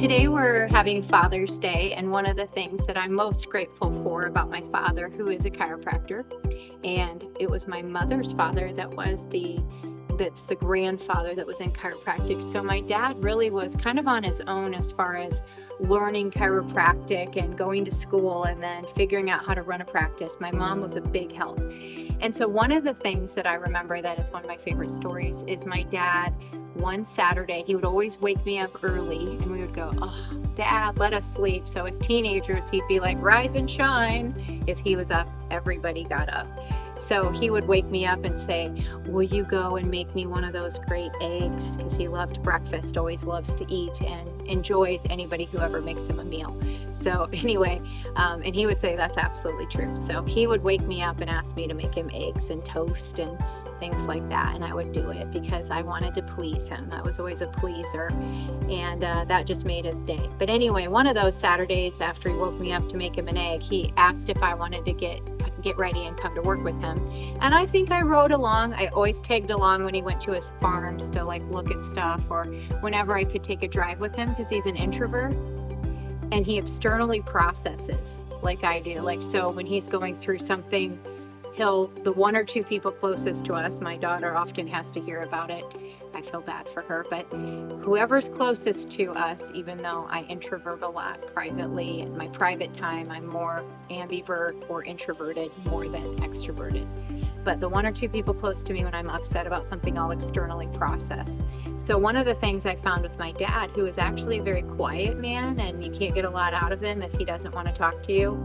Today we're having Father's Day, and one of the things that I'm most grateful for about my father, who is a chiropractor, and it was my mother's father that's the grandfather that was in chiropractic. So my dad really was kind of on his own as far as learning chiropractic and going to school and then figuring out how to run a practice. My mom was a big help. And so one of the things that I remember that is one of my favorite stories is my dad, one Saturday, he would always wake me up early and we would go, "Oh, Dad, let us sleep." So as teenagers, he'd be like, "Rise and shine." If he was up, everybody got up. So he would wake me up and say, "Will you go and make me one of those great eggs?" Because he loved breakfast, always loves to eat, and enjoys anybody who ever makes him a meal. So anyway, and he would say that's absolutely true. So he would wake me up and ask me to make him eggs and toast and things like that, and I would do it because I wanted to please him. I was always a pleaser, and that just made his day. But anyway, one of those Saturdays after he woke me up to make him an egg, he asked if I wanted to get ready and come to work with him, and I think I rode along. I always tagged along when he went to his farms to like look at stuff, or whenever I could take a drive with him, because he's an introvert and he externally processes like I do. Like, so when he's going through something, the one or two people closest to us, my daughter often has to hear about it. I feel bad for her, but whoever's closest to us, even though I introvert a lot privately, in my private time, I'm more ambivert or introverted more than extroverted. But the one or two people close to me, when I'm upset about something, I'll externally process. So one of the things I found with my dad, who is actually a very quiet man, and you can't get a lot out of him if he doesn't want to talk to you,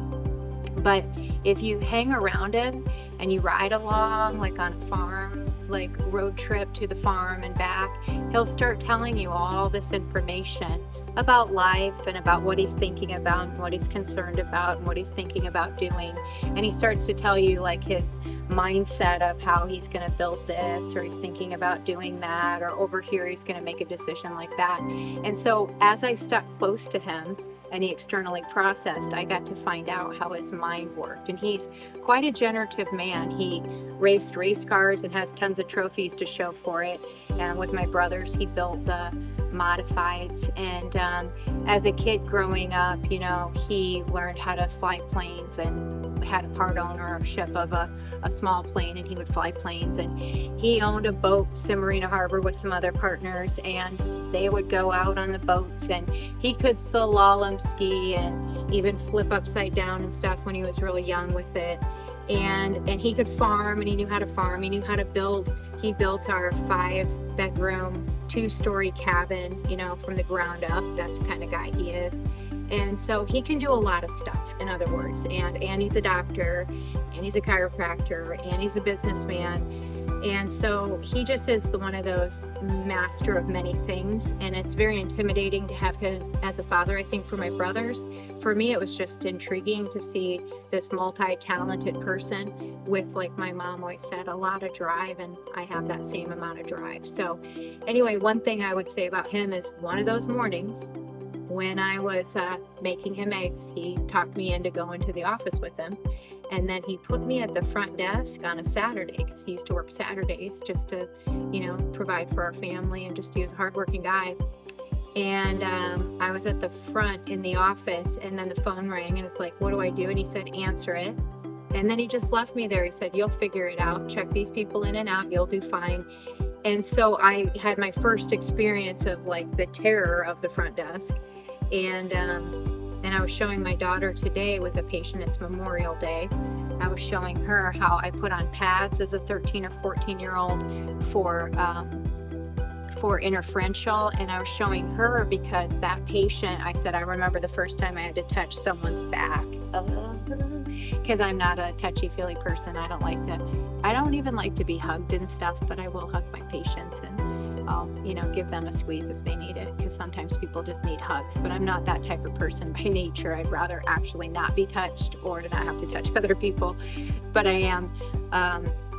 but if you hang around him and you ride along, like on a farm, like road trip to the farm and back, he'll start telling you all this information about life and about what he's thinking about and what he's concerned about and what he's thinking about doing. And he starts to tell you like his mindset of how he's going to build this, or he's thinking about doing that, or over here he's going to make a decision like that. And so as I stuck close to him and he externally processed, I got to find out how his mind worked. And he's quite a generative man. He raced race cars and has tons of trophies to show for it. And with my brothers, he built the modifieds. And as a kid growing up, he learned how to fly planes and had a part ownership of a small plane, and he would fly planes. And he owned a boat, Marina Harbor, with some other partners, and they would go out on the boats, and he could slalom ski and even flip upside down and stuff when he was really young with it. And he could farm, and he knew how to farm. He knew how to build. He built our 5-bedroom, 2-story cabin, from the ground up. That's the kind of guy he is. And so he can do a lot of stuff, in other words. And he's a doctor, and he's a chiropractor, and he's a businessman. And so he just is one of those master of many things. And it's very intimidating to have him as a father, I think, for my brothers. For me, it was just intriguing to see this multi-talented person with, like my mom always said, a lot of drive, and I have that same amount of drive. So anyway, one thing I would say about him is one of those mornings when I was making him eggs, he talked me into going to the office with him. And then he put me at the front desk on a Saturday, because he used to work Saturdays just to, provide for our family, and just he was a hardworking guy. And I was at the front in the office, and then the phone rang, and it's like, "What do I do?" And he said, "Answer it." And then he just left me there. He said, "You'll figure it out. Check these people in and out. You'll do fine." And so I had my first experience of like the terror of the front desk. And I was showing my daughter today with a patient. It's Memorial Day. I was showing her how I put on pads as a 13 or 14-year-old for interferential. And I was showing her because that patient, I said, I remember the first time I had to touch someone's back, because I'm not a touchy-feely person. I don't even like to be hugged and stuff, but I will hug my patients, and I'll, give them a squeeze if they need it, because sometimes people just need hugs. But I'm not that type of person by nature. I'd rather actually not be touched or to not have to touch other people. But I am.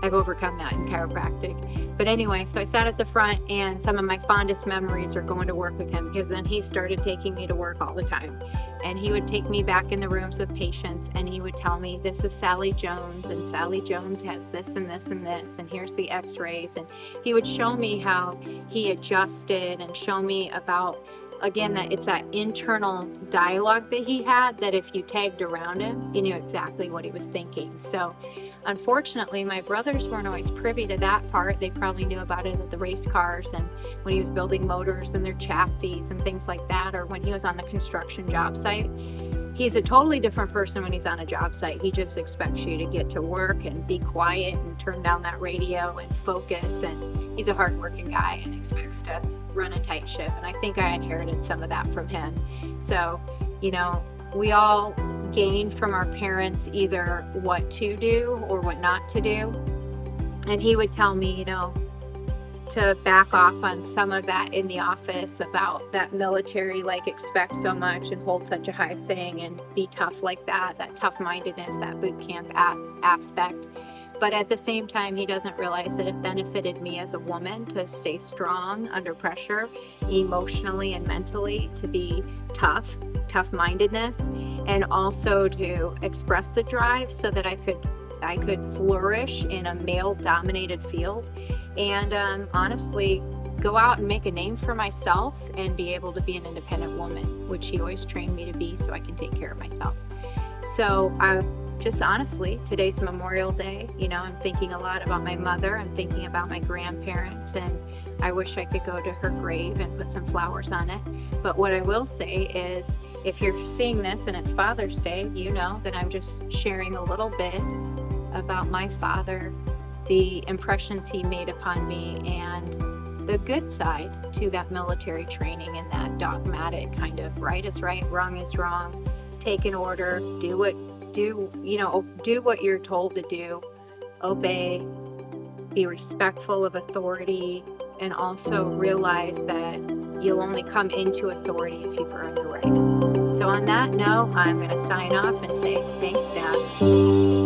I've overcome that in chiropractic. But anyway, so I sat at the front, and some of my fondest memories are going to work with him, because then he started taking me to work all the time. And he would take me back in the rooms with patients, and he would tell me, "This is Sally Jones, and Sally Jones has this and this and this, and here's the x-rays." And he would show me how he adjusted and show me about again, that it's that internal dialogue that he had, that if you tagged around him, you knew exactly what he was thinking. So unfortunately, my brothers weren't always privy to that part. They probably knew about it at the race cars and when he was building motors and their chassis and things like that, or when he was on the construction job site. He's a totally different person when he's on a job site. He just expects you to get to work and be quiet and turn down that radio and focus. And he's a hardworking guy and expects to run a tight ship. And I think I inherited some of that from him. So, you know, we all gain from our parents either what to do or what not to do. And he would tell me, you know, to back off on some of that in the office about that military, like expect so much and hold such a high thing and be tough like that tough-mindedness, that boot camp aspect. But at the same time, he doesn't realize that it benefited me as a woman to stay strong under pressure, emotionally and mentally, to be tough-mindedness, and also to express the drive so that I could flourish in a male-dominated field and honestly go out and make a name for myself and be able to be an independent woman, which he always trained me to be so I can take care of myself. So just honestly, today's Memorial Day, you know, I'm thinking a lot about my mother. I'm thinking about my grandparents, and I wish I could go to her grave and put some flowers on it. But what I will say is, if you're seeing this and it's Father's Day, you know that I'm just sharing a little bit about my father, the impressions he made upon me, and the good side to that military training and that dogmatic kind of right is right, wrong is wrong, take an order, do what you're told to do, obey, be respectful of authority, and also realize that you'll only come into authority if you've earned the right. So on that note, I'm going to sign off and say thanks, Dad.